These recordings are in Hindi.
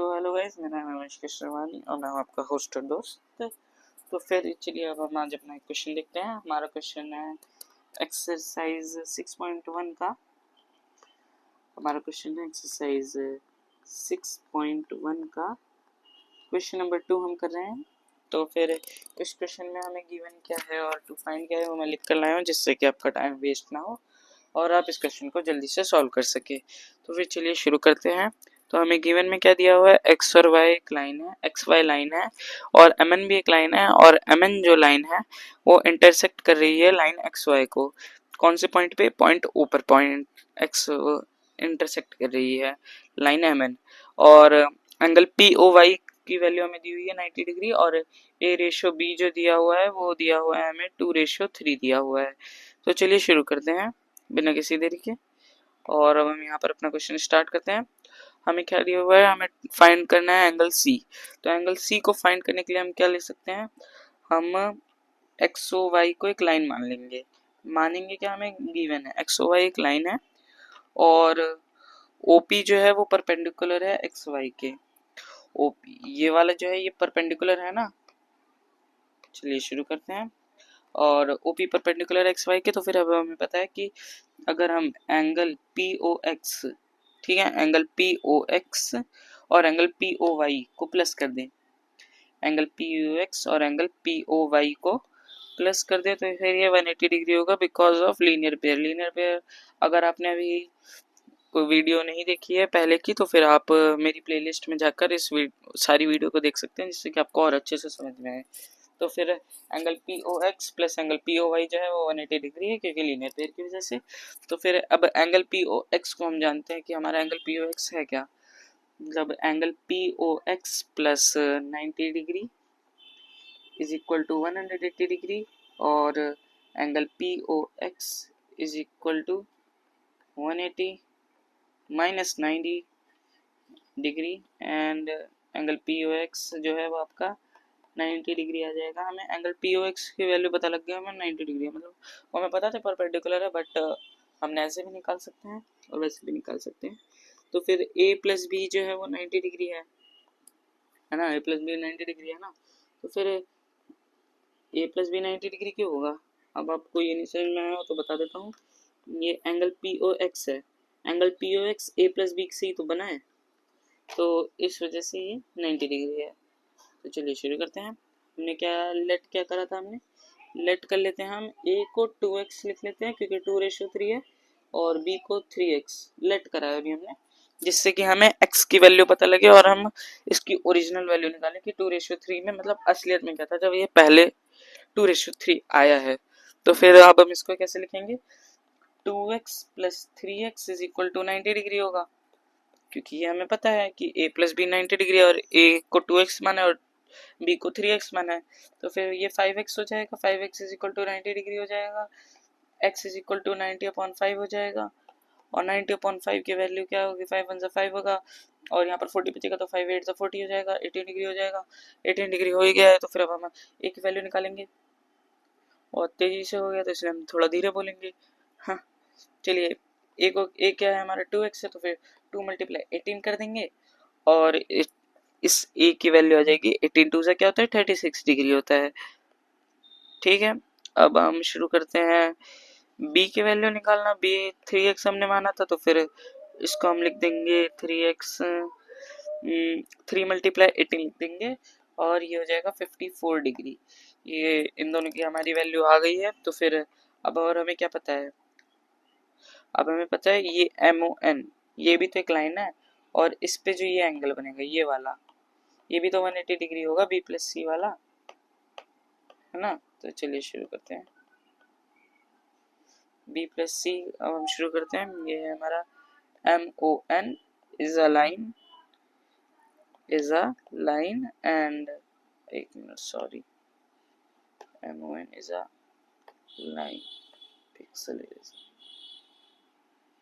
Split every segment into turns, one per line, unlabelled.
तो हेलो गाइस, मेरा नाम है अमिश श्रवानी और मैं हूं आपका होस्ट और दोस्त। तो फिर चलिए अब हम आज अपना एक क्वेश्चन देखते हैं। हमारा क्वेश्चन है एक्सरसाइज 6.1 का। हमारा क्वेश्चन है एक्सरसाइज 6.1 का क्वेश्चन नंबर 2 हम कर रहे हैं। तो फिर इस क्वेश्चन में हमें गिवन क्या है और टू फाइंड क्या है वो मैं लिख कर लाया हूँ, जिससे कि आपका टाइम वेस्ट ना हो और आप इस क्वेश्चन को जल्दी से सॉल्व कर सके। तो फिर चलिए शुरू करते हैं। तो हमें गिवन में क्या दिया हुआ है, एक्स और वाई एक लाइन है, एक्स वाई लाइन है और एम एन भी एक लाइन है, और एम एन जो लाइन है वो इंटरसेक्ट कर रही है लाइन एक्स वाई को। कौन से पॉइंट पे, पॉइंट ओ पर पॉइंट एक्स इंटरसेक्ट कर रही है लाइन एम एन। और एंगल पी ओ वाई की वैल्यू हमें दी हुई है 90 डिग्री, और ए रेशो बी जो दिया हुआ है वो दिया हुआ है हमें 2:3 दिया हुआ है। तो चलिए शुरू करते हैं बिना किसी देरी के, और अब हम यहाँ पर अपना क्वेश्चन स्टार्ट करते हैं। हमें क्या दिया हुआ है, हमें फाइंड करना है एंगल सी। तो एंगल सी को फाइंड करने के लिए हम क्या ले सकते हैं, हम एक्स ओ वाई को एक लाइन मान लेंगे। मानेंगे क्या, हमें गिवन है एक्स ओ वाई एक लाइन है और ओपी जो है वो परपेंडिकुलर है एक्स वाई के। ओपी ये वाला जो है ये परपेंडिकुलर है ना। चलिए शुरू करते हैं। और ओपी परपेंडिकुलर एक्स वाई के, तो फिर अब हमें पता है कि अगर हम एंगल पी ओ एक्स, ठीक है, एंगल पी ओ एक्स और एंगल पी ओ वाई को प्लस कर दें, एंगल पी ओ एक्स और एंगल पी ओ वाई को प्लस कर दें, तो फिर ये 180 डिग्री होगा because of linear pair. Linear pair अगर आपने अभी कोई वीडियो नहीं देखी है पहले की, तो फिर आप मेरी प्लेलिस्ट में जाकर इस सारी वीडियो को देख सकते हैं, जिससे कि आपको और अच्छे से समझ में आए। तो फिर angle P O X plus angle P O Y जो है वो 180 डिग्री है, क्योंकि लीनियर पेयर की वजह से। तो फिर अब एंगल पी ओ एक्स को हम जानते हैं कि हमारा एंगल पी ओ एक्स है क्या, मतलब angle P O X plus 90 degree is equal to 180 degree, और angle P O X is equal to 180 minus 90 degree, and angle P O X जो है वो आपका 90 डिग्री आ जाएगा। हमें एंगल पी ओ एक्स की वैल्यू पता लग गया, हमें 90 डिग्री है, मतलब वो हमें पता था परपेंडिकुलर है, बट हमने ऐसे भी निकाल सकते हैं और वैसे भी निकाल सकते हैं। तो फिर ए प्लस बी जो है वो 90 डिग्री है ना, ए प्लस बी 90 डिग्री है ना। तो फिर ए प्लस बी 90 डिग्री क्यों होगा, अब आपको ये नहीं समझ में आया हो तो बता देता हूँ। ये एंगल पी ओ एक्स है, एंगल पी ओ एक्स ए प्लस बी से ही तो बना है, तो इस वजह से ये 90 डिग्री है। तो चलिए शुरू करते हैं। हमने लेट क्या करा था, हमने लेट कर लेते हैं, हम a को 2x लिख लेते हैं क्योंकि 2:3 है, और b को 3x लेट करा है अभी हमने, जिससे कि हमें x की वैल्यू पता लगे और हम इसकी ओरिजिनल वैल्यू निकालें कि 2:3 में मतलब असलियत में क्या था जब ये पहले 2:3 आया है। तो फिर अब हम इसको कैसे लिखेंगे, 2x plus 3x is equal to 90 degree होगा, क्योंकि ये हमें पता है कि a प्लस बी 90 डिग्री है और a को 2x माना है और b को 3x माना है। तो फिर ये 5x हो जाएगा, 5x is equal to 90 degree हो जाएगा, x इज इक्वल टू 90/5 हो जाएगा, और 90/5 की वैल्यू क्या होगी, 5 1 5 होगा, और यहाँ पर 40 बचेगा तो 5 8 40 हो जाएगा, 18 डिग्री हो जाएगा। 18 डिग्री हो ही गया है, तो फिर अब हम a की वैल्यू निकालेंगे, और तेजी से हो गया तो इसलिए हम थोड़ा धीरे बोलेंगे। हाँ चलिए, a क्या है हमारा 2x है, तो फिर 2 × 18 कर देंगे, और इस a की वैल्यू आ जाएगी 18, 2 से क्या होता है 36 डिग्री होता है। ठीक है, अब हम शुरू करते हैं b की वैल्यू निकालना। b 3x हमने माना था, तो फिर इसको हम लिख देंगे 3x 3 × 18 लिख देंगे, और ये हो जाएगा 54 डिग्री। ये इन दोनों की हमारी वैल्यू आ गई है। तो फिर अब और हमें क्या पता है, अब हमें पता है ये MON, ये भी तो एक लाइन है, और इस पे जो ये एंगल बनेगा ये वाला, ये भी तो 180 डिग्री होगा, B प्लस C वाला, है ना। तो चलिए शुरू करते हैं, B प्लस C। अब हम शुरू करते हैं। ये है हमारा MON is a line, and एक minute sorry, MON is a line, pixel eraser,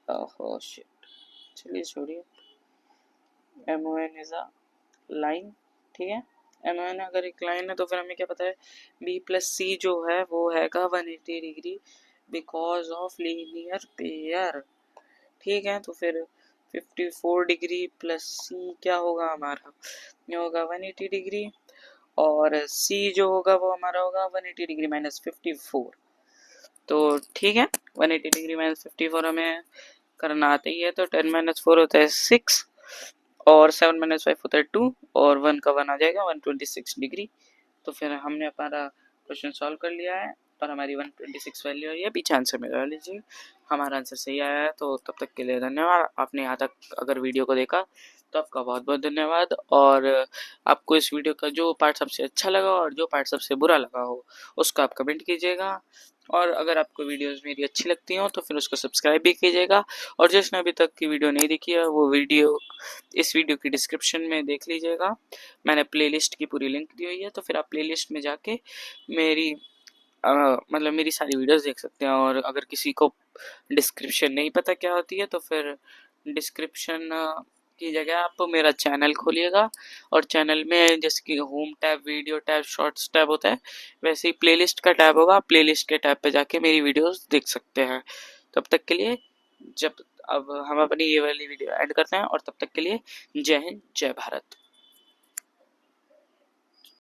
oh shit, चलिए छोड़िए, MON इज अ लाइन, ठीक है। MON अगर एक लाइन है तो फिर हमें क्या पता है, B प्लस C जो है वो हैगा 180 degree because of linear pair, ठीक है। तो फिर 54 डिग्री प्लस सी क्या होगा हमारा, ये होगा 180 डिग्री, और सी जो होगा वो हमारा होगा 180 डिग्री माइनस 54। तो ठीक है, 180 डिग्री माइनस 54 हमें करना आता ही है। तो 10 माइनस 4 होता है 6, और 7 माइनस 5 होता है 2, और 1 का 1 आ जाएगा 126 डिग्री। तो फिर हमने हमारा क्वेश्चन सॉल्व कर लिया है और हमारी 126 वैल्यू आई है। पीछे आंसर में लगा लीजिए, हमारा आंसर सही आया है। तो तब तक के लिए धन्यवाद। आपने यहाँ तक अगर वीडियो को देखा तो आपका बहुत बहुत धन्यवाद। और आपको इस वीडियो का जो पार्ट सबसे अच्छा लगा और जो पार्ट सबसे बुरा लगा हो उसका आप कमेंट कीजिएगा। और अगर आपको वीडियोस मेरी अच्छी लगती हो तो फिर उसको सब्सक्राइब भी कीजिएगा। और जिसने अभी तक की वीडियो नहीं देखी है वो वीडियो इस वीडियो की डिस्क्रिप्शन में देख लीजिएगा, मैंने प्लेलिस्ट की पूरी लिंक दी हुई है। तो फिर आप प्लेलिस्ट में जाके मेरी मतलब मेरी सारी वीडियोस देख सकते हैं। और अगर किसी को डिस्क्रिप्शन नहीं पता क्या होती है तो फिर डिस्क्रिप्शन की जगह आप मेरा चैनल खोलिएगा, और चैनल में जैसे कि home tab, video tab, shorts tab होता है, वैसे ही प्लेलिस्ट का टैब होगा। प्लेलिस्ट के टैब पे जाके मेरी वीडियोस देख सकते हैं। तब तक के लिए जब अब हम अपनी ये वाली वीडियो ऐड करते हैं, और तब तक के लिए जय हिंद, जय भारत।